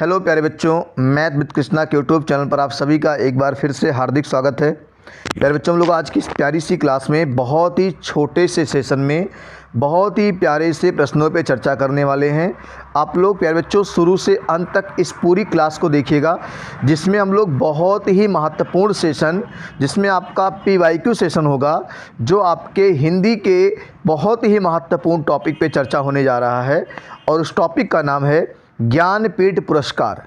Hello प्यारे बच्चों, math with Krishna के यूट्यूब चैनल पर आप सभी का एक बार फिर से हार्दिक स्वागत है। प्यारे बच्चों, हम लोग आज की इस प्यारी सी क्लास में बहुत ही छोटे से सेशन में बहुत ही प्यारे से प्रश्नों पे चर्चा करने वाले हैं। आप लोग प्यारे बच्चों शुरू से अंत तक इस पूरी क्लास को देखिएगा, जिसमें हम लोग बहुत ही महत्वपूर्ण सेशन, जिसमें आपका PYQ सेशन होगा, जो आपके हिंदी के बहुत ही महत्वपूर्ण टॉपिक पे चर्चा होने जा रहा है। और उस टॉपिक का नाम है ज्ञानपीठ पुरस्कार।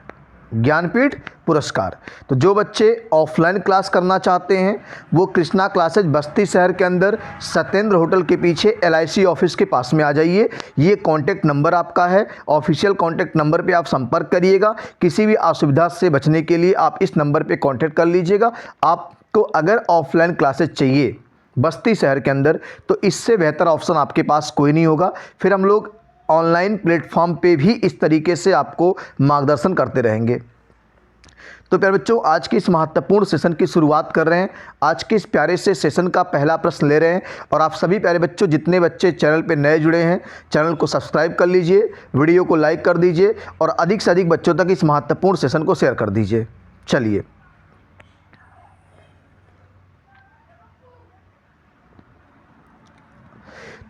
ज्ञानपीठ पुरस्कार। तो जो बच्चे ऑफलाइन क्लास करना चाहते हैं वो कृष्णा क्लासेज बस्ती शहर के अंदर सत्येंद्र होटल के पीछे LIC ऑफिस के पास में आ जाइए। ये कॉन्टैक्ट नंबर आपका है, ऑफिशियल कॉन्टैक्ट नंबर पे आप संपर्क करिएगा। किसी भी असुविधा से बचने के लिए आप इस नंबर पे कॉन्टैक्ट कर लीजिएगा। आपको अगर ऑफलाइन क्लासेज चाहिए बस्ती शहर के अंदर, तो इससे बेहतर ऑप्शन आपके पास कोई नहीं होगा। फिर हम लोग ऑनलाइन प्लेटफॉर्म पे भी इस तरीके से आपको मार्गदर्शन करते रहेंगे। तो प्यारे बच्चों, आज के इस महत्वपूर्ण सेशन की शुरुआत कर रहे हैं। आज के इस प्यारे से सेशन का पहला प्रश्न ले रहे हैं। और आप सभी प्यारे बच्चों, जितने बच्चे चैनल पे नए जुड़े हैं, चैनल को सब्सक्राइब कर लीजिए, वीडियो को लाइक कर दीजिए और अधिक से अधिक बच्चों तक इस महत्वपूर्ण सेशन को शेयर कर दीजिए। चलिए,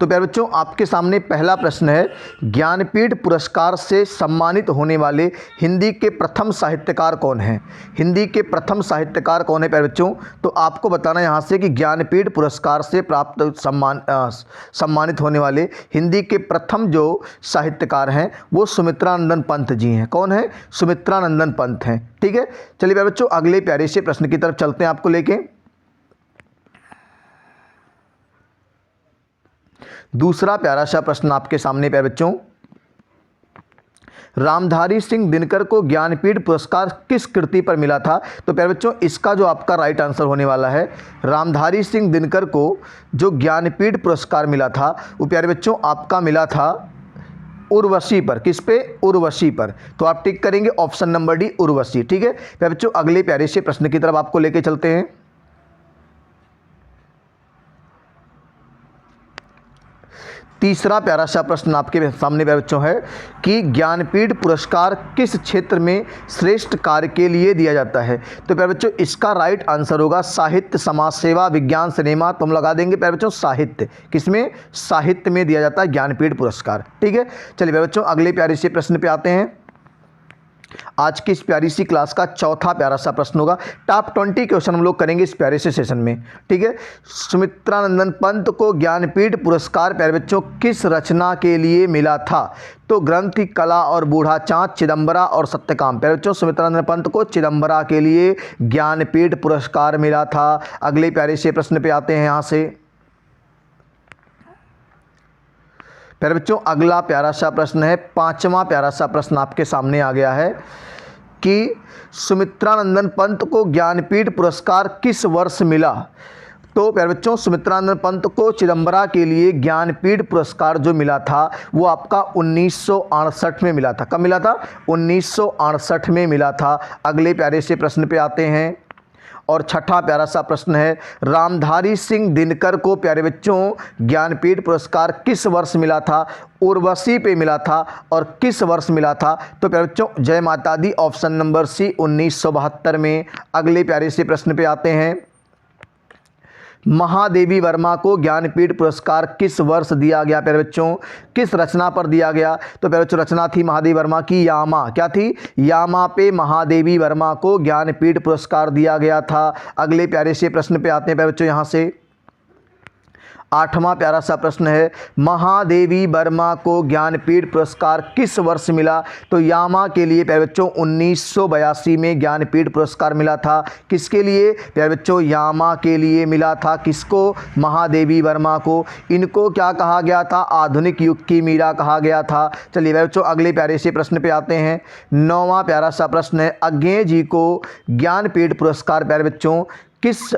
तो प्यारे बच्चों, आपके सामने पहला प्रश्न है, ज्ञानपीठ पुरस्कार से सम्मानित होने वाले हिंदी के प्रथम साहित्यकार कौन हैं? हिंदी के प्रथम साहित्यकार कौन है प्यारे बच्चों? तो आपको बताना यहाँ से कि ज्ञानपीठ पुरस्कार से प्राप्त सम्मानित होने वाले हिंदी के प्रथम जो साहित्यकार हैं वो सुमित्रानंदन पंत जी हैं। कौन है? सुमित्रानंदन पंत हैं। ठीक है, चलिए प्यारे बच्चों, अगले प्यारे से प्रश्न की तरफ चलते हैं आपको लेके। दूसरा प्यारा सा प्रश्न आपके सामने प्यारे बच्चों, रामधारी सिंह दिनकर को ज्ञानपीठ पुरस्कार किस कृति पर मिला था? तो प्यारे बच्चों, इसका जो आपका राइट आंसर होने वाला है, रामधारी सिंह दिनकर को जो ज्ञानपीठ पुरस्कार मिला था वो प्यारे बच्चों आपका मिला था उर्वशी पर। किस पे? उर्वशी पर। तो आप टिक करेंगे ऑप्शन नंबर डी, उर्वशी। ठीक है प्यारे बच्चों, अगले प्यारे से प्रश्न की तरफ आपको लेके चलते हैं। तीसरा प्यारा सा प्रश्न आपके सामने बच्चों है कि ज्ञानपीठ पुरस्कार किस क्षेत्र में श्रेष्ठ कार्य के लिए दिया जाता है? तो प्यारे बच्चों, इसका राइट आंसर होगा साहित्य, समाज सेवा, विज्ञान, सिनेमा। तो हम लगा देंगे प्यारे बच्चों साहित्य। किसमें? साहित्य में दिया जाता है ज्ञानपीठ पुरस्कार। ठीक है, चलिए प्यारे बच्चों, अगले प्यारे से प्रश्न पे आते हैं। आज की इस प्यारी सी क्लास का चौथा प्यारा सा प्रश्न होगा। टॉप 20 क्वेश्चन हम लोग करेंगे इस प्यारे से सेशन में। ठीक है, सुमित्रानंदन पंत को ज्ञानपीठ पुरस्कार प्यारे बच्चों किस रचना के लिए मिला था? तो ग्रंथ कला और बूढ़ा चाँद, चिदम्बरा और सत्यकाम। प्यारे बच्चों, सुमित्रानंदन पंत को चिदम्बरा के लिए ज्ञानपीठ पुरस्कार मिला था। अगले प्यारे से प्रश्न पे आते हैं यहाँ से। प्यारे बच्चों, अगला प्यारा सा प्रश्न है, पांचवा प्यारा सा प्रश्न आपके सामने आ गया है कि सुमित्रानंदन पंत को ज्ञानपीठ पुरस्कार किस वर्ष मिला? तो प्यारे बच्चों, सुमित्रानंदन पंत को चिदम्बरा के लिए ज्ञानपीठ पुरस्कार जो मिला था वो आपका 1968 में मिला था। कब मिला था? 1968 में मिला था। अगले प्यारे से प्रश्न पे आते हैं और छठा प्यारा सा प्रश्न है, रामधारी सिंह दिनकर को प्यारे बच्चों ज्ञानपीठ पुरस्कार किस वर्ष मिला था? उर्वशी पे मिला था। और किस वर्ष मिला था? तो प्यारे बच्चों, जय माता दी, ऑप्शन नंबर सी, 1972 में। अगले प्यारे से प्रश्न पे आते हैं, महादेवी वर्मा को ज्ञानपीठ पुरस्कार किस वर्ष दिया गया? प्यारे बच्चों, किस रचना पर दिया गया? तो प्यारे बच्चों, रचना थी महादेवी वर्मा की यामा। क्या थी? यामा पे महादेवी वर्मा को ज्ञानपीठ पुरस्कार दिया गया था। अगले प्यारे से प्रश्न पे आते हैं प्यारे बच्चों, यहाँ से आठवां प्यारा सा प्रश्न है, महादेवी वर्मा को ज्ञानपीठ पुरस्कार किस वर्ष मिला? तो यामा के लिए प्यारे बच्चों 1982 में ज्ञानपीठ पुरस्कार मिला था। किसके लिए? प्यारे बच्चों, यामा के लिए मिला था। किसको? महादेवी वर्मा को। इनको क्या कहा गया था? आधुनिक युग की मीरा कहा गया था। चलिए प्यारे बच्चों, अगले प्यारे से प्रश्न पे आते हैं। नौवां प्यारा सा प्रश्न है, अज्ञे जी को ज्ञानपीठ पुरस्कार प्यारे बच्चों किस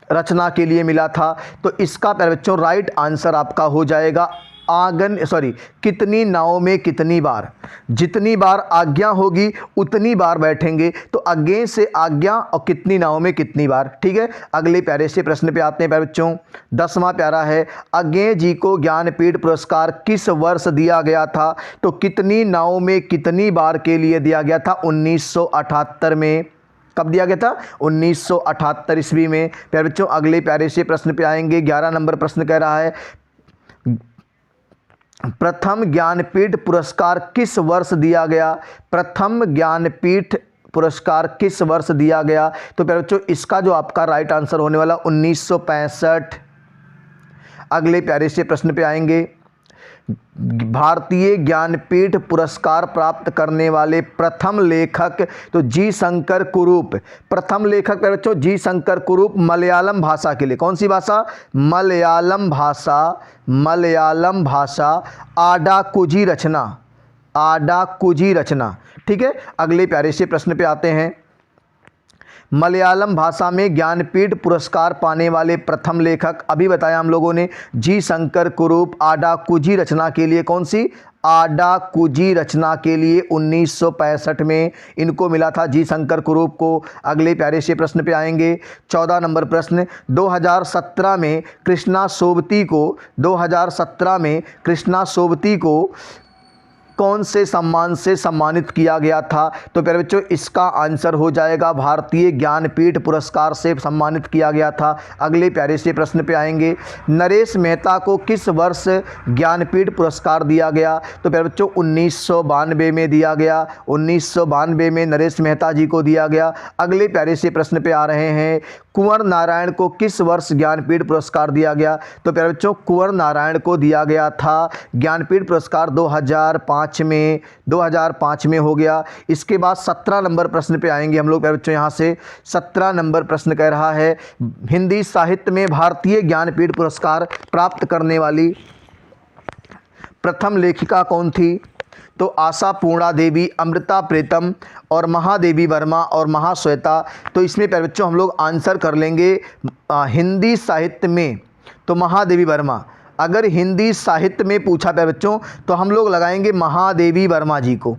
रचना के लिए मिला था? तो इसका प्यारे बच्चों राइट आंसर आपका हो जाएगा कितनी नावों में कितनी बार, जितनी बार आज्ञा होगी उतनी बार बैठेंगे, तो आगे से आज्ञा और कितनी नावों में कितनी बार। ठीक है, अगले प्यारे से प्रश्न पे आते हैं प्यारे बच्चों। 10वां प्यारा है, अज्ञे जी को ज्ञानपीठ पुरस्कार किस वर्ष दिया गया था? तो कितनी नावों में कितनी बार के लिए दिया गया था? 1978 में। कब दिया गया था? 1978 ईस्वी में। प्यारे बच्चों अगले प्यारे से प्रश्न पे आएंगे। 11 नंबर प्रश्न कह रहा है, प्रथम ज्ञानपीठ पुरस्कार किस वर्ष दिया गया? प्रथम ज्ञानपीठ पुरस्कार किस वर्ष दिया गया? तो प्यारे बच्चों इसका जो आपका राइट आंसर होने वाला 1965। अगले प्यारे से प्रश्न पे आएंगे, भारतीय ज्ञानपीठ पुरस्कार प्राप्त करने वाले प्रथम लेखक, तो जी शंकर कुरूप। प्रथम लेखक प्यारे बच्चों जी शंकर कुरूप, मलयालम भाषा के लिए। कौन सी भाषा? मलयालम भाषा। मलयालम भाषा आडाकुजी रचना, आडाकुजी रचना। ठीक है, अगले प्यारे से प्रश्न पे आते हैं। मलयालम भाषा में ज्ञानपीठ पुरस्कार पाने वाले प्रथम लेखक, अभी बताया हम लोगों ने, जी शंकर कुरूप। आडाकुजी रचना के लिए, कौन सी? आडाकुजी रचना के लिए 1965 में इनको मिला था, जी शंकर कुरूप को। अगले प्यारे से प्रश्न पे आएंगे। 14 नंबर प्रश्न, 2017 में कृष्णा सोबती को, 2017 में कृष्णा सोबती को कौन से सम्मान से सम्मानित किया गया था? तो प्यारे बच्चों इसका आंसर हो जाएगा भारतीय ज्ञानपीठ पुरस्कार से सम्मानित किया गया था। अगले प्यारे से प्रश्न पे आएंगे, नरेश मेहता को किस वर्ष ज्ञानपीठ पुरस्कार दिया गया? तो प्यारे बच्चों 1992 में दिया गया। 1992 में नरेश मेहता जी को दिया गया। अगले प्यारे से प्रश्न पे आ रहे हैं, कुंवर नारायण को किस वर्ष ज्ञानपीठ पुरस्कार दिया गया? तो प्यारे बच्चों कुंवर नारायण को दिया गया था ज्ञानपीठ पुरस्कार 2005 में, 2005 में हो गया। इसके बाद 17 नंबर प्रश्न पे आएंगे हम लोग प्यारे बच्चों। यहाँ से 17 नंबर प्रश्न कह रहा है, हिंदी साहित्य में भारतीय ज्ञानपीठ पुरस्कार प्राप्त करने वाली प्रथम लेखिका कौन थी? तो आशा पूर्णा देवी, अमृता प्रीतम और महादेवी वर्मा और महाश्वेता। तो इसमें प्यारे बच्चों हम लोग आंसर कर लेंगे हिंदी साहित्य में तो महादेवी वर्मा। अगर हिंदी साहित्य में पूछा प्यारे बच्चों तो हम लोग लगाएंगे महादेवी वर्मा जी को,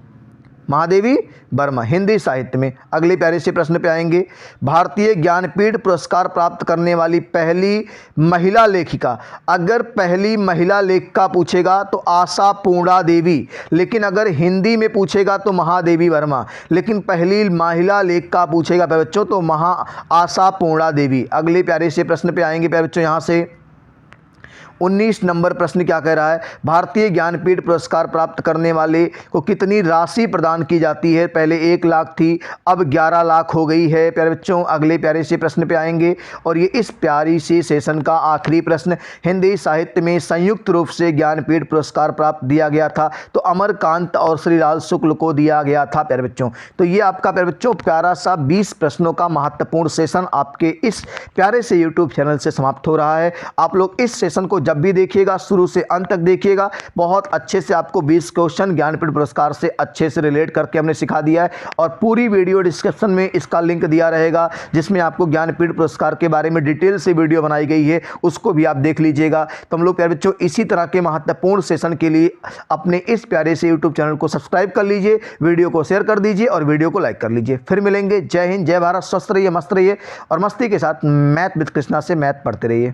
महादेवी वर्मा हिंदी साहित्य में। अगले प्यारे से प्रश्न पे आएंगे, भारतीय ज्ञानपीठ पुरस्कार प्राप्त करने वाली पहली महिला लेखिका। अगर पहली महिला लेखिका पूछेगा तो आशा पूर्णा देवी, लेकिन अगर हिंदी में पूछेगा तो महादेवी वर्मा, लेकिन पहली महिला लेखिका पूछेगा प्यारे बच्चों तो आशा पूर्णा देवी। अगले प्यारे से प्रश्न पे आएंगे प्यारे बच्चों। यहाँ से 19 नंबर प्रश्न क्या कह रहा है, भारतीय ज्ञानपीठ पुरस्कार प्राप्त करने वाले को कितनी राशि प्रदान की जाती है? पहले 1 लाख थी, अब 11 लाख हो गई है प्यारे बच्चों। अगले प्यारे से प्रश्न पे आएंगे और ये इस प्यारी से सेशन का आखिरी प्रश्न, हिंदी साहित्य में संयुक्त रूप से ज्ञानपीठ पुरस्कार प्राप्त दिया गया था तो अमरकांत और श्रीलाल शुक्ल को दिया गया था प्यारे बच्चों। तो ये आपका प्यारे बच्चों प्यारा सा 20 प्रश्नों का महत्वपूर्ण सेशन आपके इस प्यारे से यूट्यूब चैनल से समाप्त हो रहा है। आप लोग इस सेशन को जब भी देखिएगा शुरू से अंत तक देखिएगा, बहुत अच्छे से आपको 20 क्वेश्चन ज्ञानपीठ पुरस्कार से अच्छे से रिलेट करके हमने सिखा दिया है। और पूरी वीडियो डिस्क्रिप्शन में इसका लिंक दिया रहेगा जिसमें आपको ज्ञानपीठ पुरस्कार के बारे में डिटेल से वीडियो बनाई गई है, उसको भी आप देख लीजिएगा। तो हम लोग प्यारे बच्चों इसी तरह के महत्वपूर्ण सेशन के लिए अपने इस प्यारे से यूट्यूब चैनल को सब्सक्राइब कर लीजिए, वीडियो को शेयर कर दीजिए और वीडियो को लाइक कर लीजिए। फिर मिलेंगे। जय हिंद, जय भारत, स्वस्थ रहिए, मस्त रहिए और मस्ती के साथ मैथ विद कृष्णा से मैथ पढ़ते रहिए।